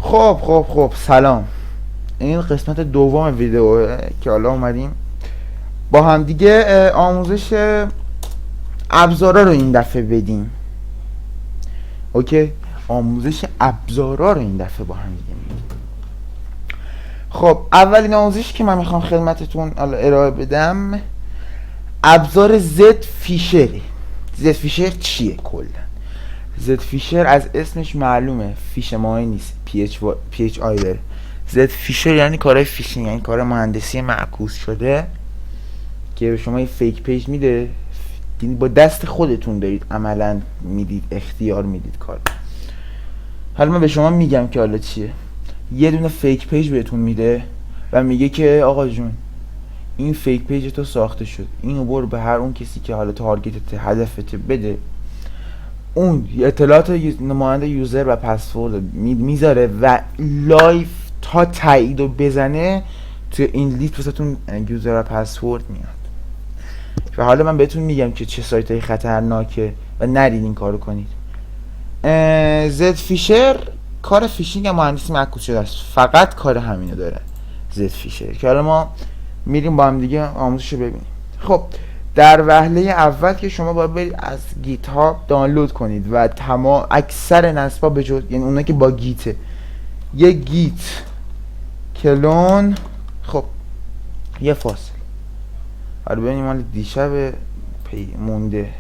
خب سلام. این قسمت دوم ویدیو که حالا اومدیم با هم دیگه آموزش ابزارا رو این دفعه بدیم. اوکی، آموزش ابزارا رو این دفعه با هم دیگه میدیم. خب اولین آموزشی که من میخوام خدمتتون ارائه بدم ابزار زد فیشره. زد فیشر چیه؟ کلا زد فیشر از اسمش معلومه، فیش ماهی نیست، پی اچ آی داره. زد فیشر یعنی کارهای فیشینگ، یعنی کار مهندسی معکوس شده که به شما یه فیک پیج میده، یعنی با دست خودتون دارید عملا میدید، اختیار میدید کار. حالا من به شما میگم که حالا چیه. یه دونه فیک پیج بهتون میده و میگه که آقا جون این فیک پیج تو ساخته شد، اینو برو به هر اون کسی که حالا تارگتت هدفت بده، اون اطلاعات مانند یوزر و پسورد میذاره و لایف تا تایید و بزنه تو این لیست واسهتون یوزر و پسورد میاد. و حالا من بهتون میگم که چه سایت های خطرناکه و نرید این کارو کنید. زد فیشر کار فیشینگ و مهندسی معکوس شده است، فقط کار همینو داره زد فیشر که حالا ما میریم با هم دیگه آموزش رو ببینیم. خب در وهله اول که شما باید برید از گیت هاب دانلود کنید و تمام اکثر نصبا به جز یعنی اونایی که با گیته یه گیت کلون. خب یه فاصله حالا ببینیم مال دیشب مونده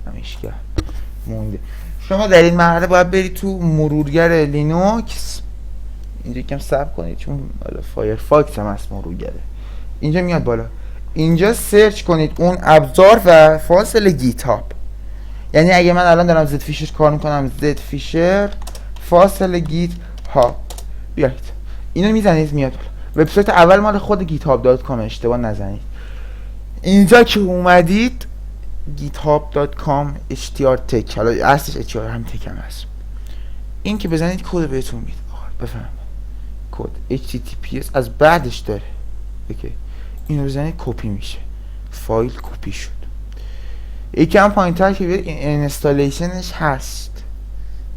دمشگر مونده. شما در این مرحله باید برید تو مرورگر لینوکس، اینجا کم صبر کنید چون فایرفاکس هم هست مرورگره، اینجا میاد بالا، اینجا سرچ کنید اون ابزار و فاصله گیت هاب. یعنی اگه من الان دارم زد فیشر کار میکنم، زد فیشر فاصله گیت هاب بیاید اینو میزنید میاد بالا. وبسایت اول مال خود github.com، اشتباه نزنید. اینجا که اومدید github.com htr-tech، حالا اصلش htr هم تک هم هست. این که بزنید کد بهتون میده. بفهم کد https از بعدش داره. اوکی، اینو بزنید کپی میشه، فایل کپی شد. یکم پایین‌تر که بیاد اینستالیشنش هست،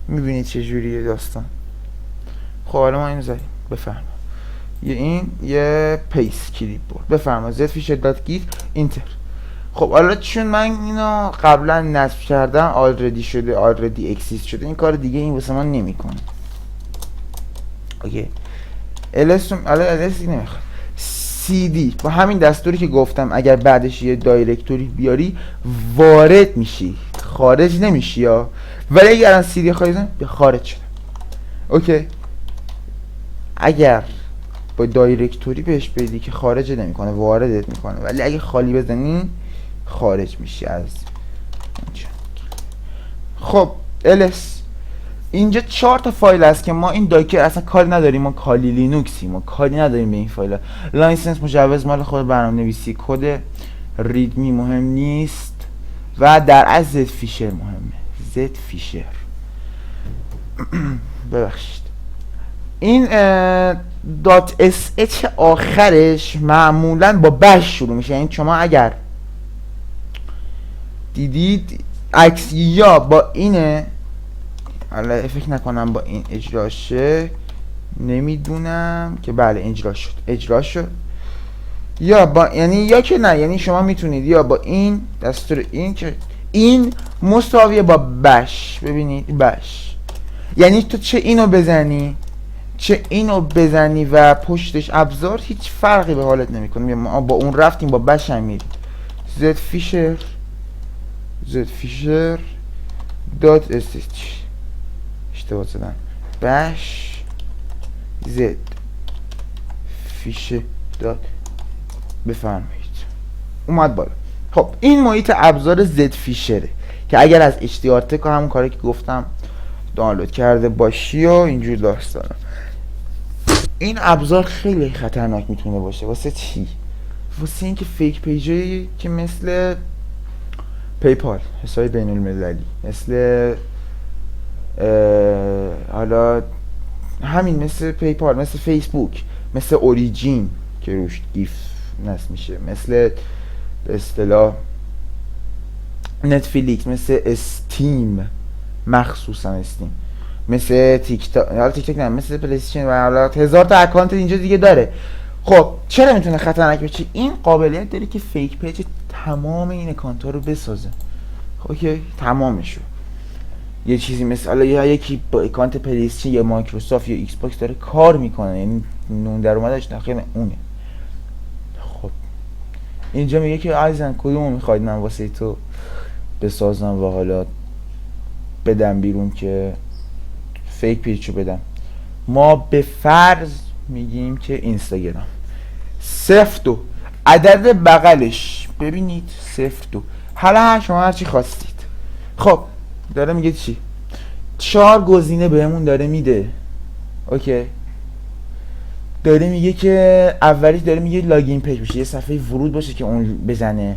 میبینید چه جوریه داستان. خب حالا ما اینو زدیم، بفرما یه پیس کلیپ بود، بفرما zfisher.git اینتر. خب حالا چون من اینو قبلا نصب کردم آلردی شده، آلردی اکسیست شده، این کار دیگه این واسه من نمیکنه. اوکی الس نمیخواد. cd با همین دستوری که گفتم اگر بعدش یه دایرکتوری بیاری وارد میشی، خارج نمیشی یا، ولی اگر از cd خواهیدن به خارج شدم. اوکی اگر با دایرکتوری بهش بدی که خارج نمیکنه واردت میکنه، ولی اگه خالی بزنی خارج میشی از اینجا. خب ls اینجا 4 تا فایل هست که ما این داکر اصلا کاری نداریم، ما کالی لینوکسی، ما کاری نداریم به این فایل ها. لایسنس مجوز مال خود برنامه نویسی، کد ریدمی مهم نیست و در از زد فیشر مهمه. زد فیشر ببخشید این .sh آخرش معمولا با بش شروع میشه، یعنی شما اگر دیدید عکس یا با اینه، حالا فکر نکنم با این اجرا شه، نمیدونم که بله اجرا شد یا با یعنی یا که نه، یعنی شما میتونید یا با این دستور این که این مساویه با بش. ببینید بش یعنی تو چه اینو بزنی چه اینو بزنی و پشتش ابزار هیچ فرقی به حالت نمیکنه. ما با اون رفتیم با بش هم میریم. زد فیشر دات sh اشتباه زدم، بش زد فیشر دات بفرمایید اومد بالا. خب این محیط ابزار زد فیشره که اگر از htr-tech همون کاری که گفتم دانلود کرده باشی و اینجور داستانا. این ابزار خیلی خطرناک میتونه باشه. واسه چی؟ واسه اینکه فیک پیجایی که مثل پیپال، حساب بین المللی، مثل حالا همین مثل پیپال، مثل فیسبوک، مثل اوریجین که روش گیف نصب میشه، مثل به اصطلاح نتفلیکس، مثل استیم، مخصوصا استیم، مثل تیک تاک، حالا تیک تاک نه، مثل پلیستیشن و حالا هزار تا اکانت اینجا دیگه داره. خب چرا میتونه خطرناک بشه؟ این قابلیت داره که فیک پیج تمام این اکانت ها رو بسازه. خب که تمامشو یه چیزی مثل حالا یکی با اکانت پلیستیشن یا مایکروسافت یا ایکس باکس داره کار میکنه، یعنی نون در اومدش داخل اونه. خب اینجا میگه که عزیزم کدومو میخواید من واسه تو بسازم و حالا بدم بیرون که فیک پیجو بدم. ما به فرض میگیم که اینستاگرام 02 عدد بغلش ببینید 02. حالا شما هر چی خواستید. خب داره میگه چی؟ 4 گزینه بهمون داره میده. اوکی، داره میگه که اولیش داره میگه لاگین پیج باشه، یه صفحه ورود باشه که اون بزنه.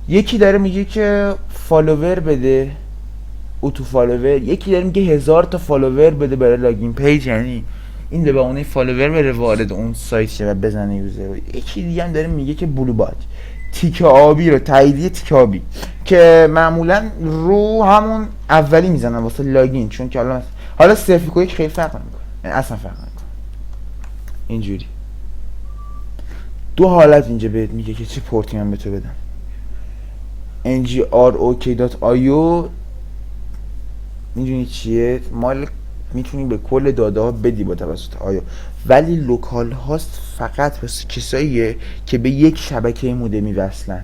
یکی داره میگه که فالوور بده، اوتو فالوور. یکی داره میگه 1000 تا فالوور بده برای لاگین پیج، یعنی این به بهونه فالوور بره وارد اون سایت شه و بزنه یوزر رو. یکی دیگه هم داره میگه که بلو باج، تیک آبی رو، تاییدیه تیک آبی که معمولا رو همون اولی میزنن واسه لاگین، چون که حالا 0.1 خیلی فرق نمیکنه، یعنی اصلا فرق نمیکنه. اینجوری دو حالت اینجا بهت میگه که چه پورتی من به تو بدم. ngrok.io میدونی چیه؟ مال میتونی به کل داده ها بدی با توسط آیا، ولی لوکال هاست فقط واسه کساییه که به یک شبکه مودمی وصلن.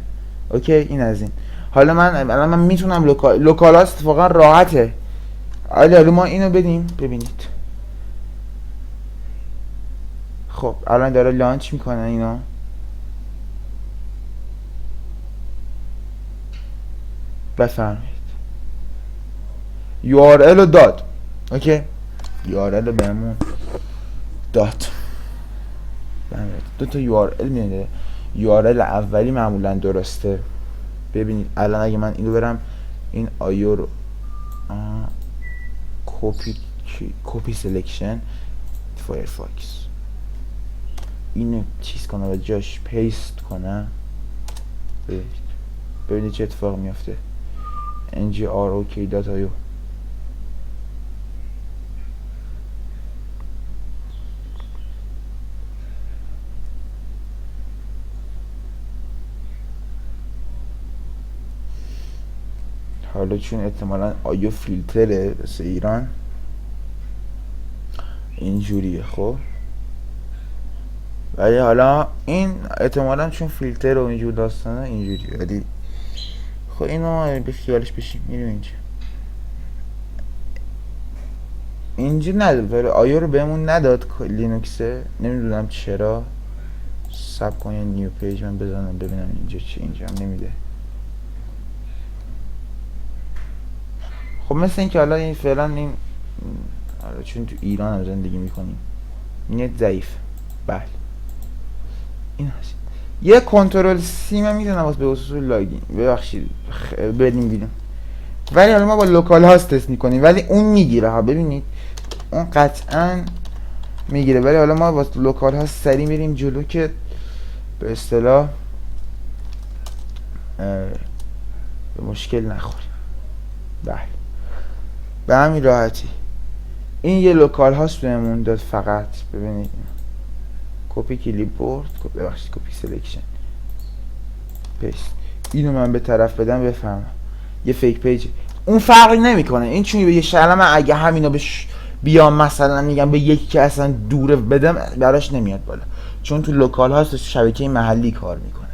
اوکی، این از این. حالا من میتونم لوکال هاست واقعا راحته. حالا ما اینو بدیم ببینید. خب الان داره لانچ میکنه اینا. بفرمایید URL رو داد. اوکی، URL رو بهمون داد. دو تا URL میده. URL اولی معمولا درسته. ببینید الان اگه من اینو برم این آیو رو کپی سلکشن فایرفاکس اینو چیز کنم و جاش پیست کنم، ببینید چه اتفاق میافته. ngrok.io حالا چون احتمالا آیو فیلتره واسه ایران اینجوریه. خب ولی حالا این احتمالا چون فیلتر و اینجور داستانه اینجوریه، ولی خب اینو به خیالش بشیم. میریم اینجا نداد، ولی آیو رو بهمون نداد لینوکسه، نمیدونم چرا. ساب کن یه نیو پیج من بزنم ببینم اینجا چی. اینجا هم نمیده. خب مثل این که حالا این فعلا این چون تو ایران هم زندگی میکنیم نت ضعیف. بله این هست. یه کنترل سی من میدونم واسه به خصوص لاگین، ببخشید بدیم بیرون. ولی حالا ما با لوکال هاست تست میکنیم، ولی اون میگیره ها. ببینید اون قطعا میگیره، ولی حالا ما با لوکال هاست سری میریم جلو که به اصطلاح به مشکل نخوریم. بله به همین راحتی. این یه لوکال هاست بهمون داد فقط. ببینید کپی کلیپبورد، ببخشید کپی سلکشن پیست. اینو من به طرف بدم بفهمم یه فیک پیج. اون فرقی نمیکنه. این چون یه شلمه اگه همینو بیام مثلا میگم به یکی که اصلا دوره بدم براش نمیاد بالا، چون تو لوکال هاست شبکه محلی کار میکنه.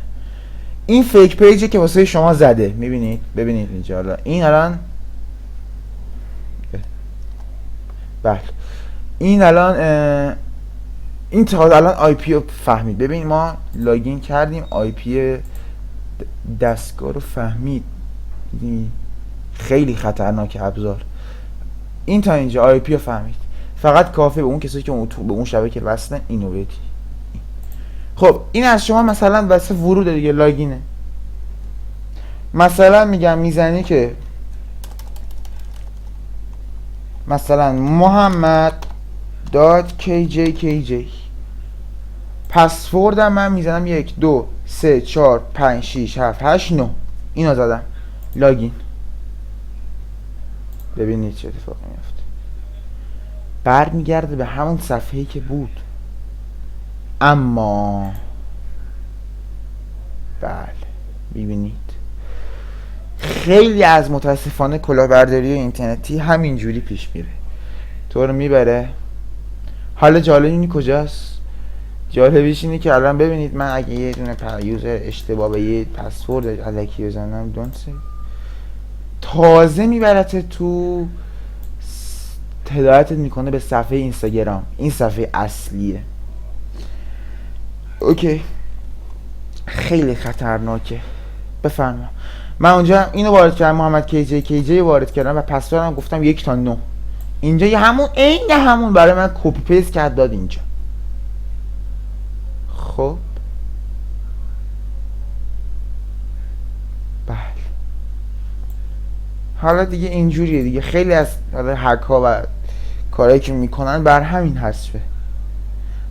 این فیک پیجه که واسه شما زده. میبینید ببینید اینجا. حالا این الان بله این الان این تا الان آی پی رو فهمید. ببین ما لاگین کردیم آی پی دستگاه رو فهمید. خیلی خطرناک ابزار. این تا اینجا آی پی رو فهمید. فقط کافیه به اون کسایی که به اون شبکه وصلن اینو بدی. خب این از شما مثلا واسه ورود دیگه لاگینه. مثلا میگم میزنی که مثلا محمد دات kjkj پسوردم من میزنم 1 2 3 4 5 6 7 8 9 اینو زدم لاگین. ببینید چه اتفاقی میفته. برمیگرده به همون صفحه‌ای که بود. اما بله ببینید خیلی از متاسفانه کلاهبرداری اینترنتی همینجوری پیش میره، تو رو میبره. حالا جالب اینی کجاست؟ جالبیش اینه که الان ببینید من اگه یه دونه یوزر اشتباه به یه پسورد الکی بزنم تازه میبرته تو هدایتت میکنه به صفحه اینستاگرام. این صفحه اصلیه. اوکی خیلی خطرناکه. بفرما. من اونجا اینو وارد کردم، محمد کی وارد کردم و پسوردم گفتم 1 تا 9. اینجا یه همون برای من کپی پیست کرد داد اینجا. خب بله حالا دیگه اینجوریه دیگه. خیلی از هک ها و کارهایی که میکنن بر همین حسبه.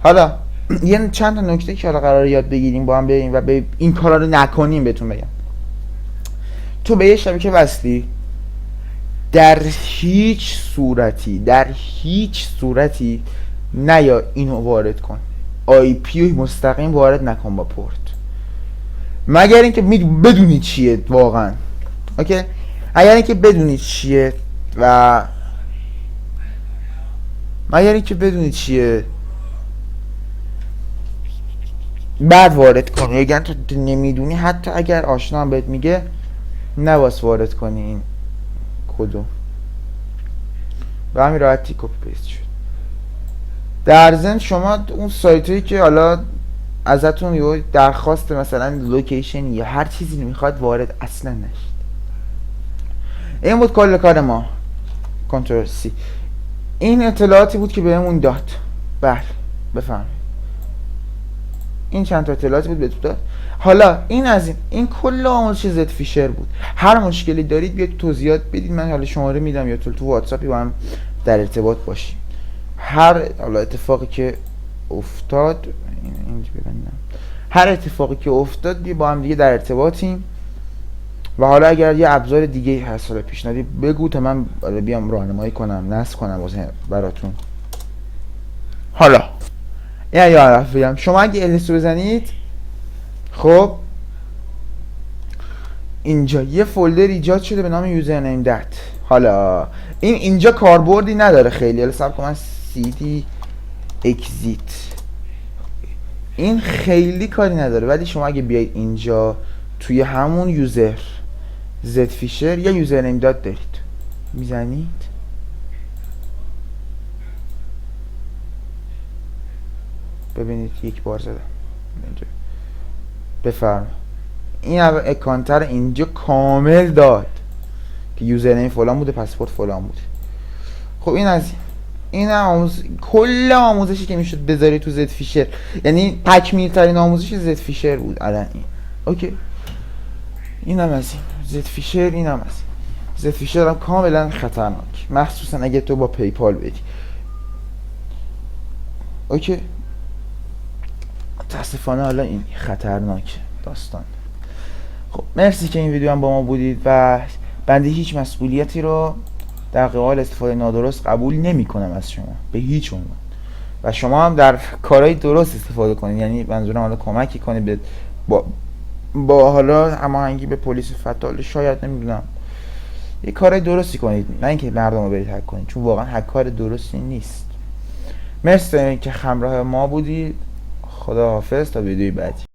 حالا یه چند تا نکته که حالا قراره یاد بگیریم با هم بریم و این کارا رو نکنیم. بهتون بگم تو به یه شبکه وصلی در هیچ صورتی نیا اینو وارد کن، آی پی مستقیم وارد نکن با پورت، مگر اینکه بدونی چیه واقعا. اوکی اگر اینکه بدونی چیه و بعد وارد کن. اگر تو نمیدونی حتی اگر آشنا هم بهت میگه نباس وارد کنی این کدو. و همین راحتی کپی پیست شد. در ضمن شما اون سایتایی که حالا ازتون یه درخواست مثلا لوکیشن یا هر چیزی میخواد وارد اصلا نشید. این بود کل کار ما. کنترل سی. این اطلاعاتی بود که بهمون داد. بله بفرمایید. این چند تا اطلاعاتی بود بهتون داد. حالا این از این کل آموزش زد فیشر بود. هر مشکلی دارید بیاید توضیحات بدید، من حالا شماره میدم یا تو واتساپی با هم در ارتباط باشیم. هر حالا اتفاقی که افتاد بیا با هم دیگه در ارتباطیم. و حالا اگر یه ابزار دیگه هست حالا پیشنهادی بگو تا من بیام راهنمایی کنم، نصب کنم واسه براتون. حالا یعنی حرف بگم شما اگه الستو بزنید، خب اینجا یه فولدر ایجاد شده به نام یوزرنیم دت. حالا این اینجا کاربردی نداره خیلی. حالا صبر کن من cd exit، این خیلی کاری نداره، ولی شما اگه بیاید اینجا توی همون یوزر زد فیشر یا یوزرنیم دات دارید میزنید، ببینید یک بار زدم اینجا. بفرما این اکانتر اینجا کامل داد که یوزرنیم فلان بوده، پسورد فلان بوده. خب این از این کل آموزشی که میشد بذاری تو زد فیشر، یعنی تکمیل ترین آموزش زد فیشر بود الان این. اوکی این هم از این زد فیشر، این هم از این زد فیشر هم کاملا خطرناک، مخصوصا اگه تو با پیپال بدی. اوکی متاسفانه حالا این خطرناک داستان. خب مرسی که این ویدیو هم با ما بودید و بنده هیچ مسئولیتی رو در قبال استفاده نادرست قبول نمی کنم از شما به هیچ عنوان، و شما هم در کارهای درست استفاده کنید. یعنی منظورم حالا کمکی کنید به با حالا هماهنگی به پلیس فتال، شاید نمیدونم یه کارهای درستی کنید، نه اینکه مردم رو برید هک کنید، چون واقعا هک کار درستی نیست. مرسی که همراه ما بودید. خدا حافظ تا ویدیوی بعدی.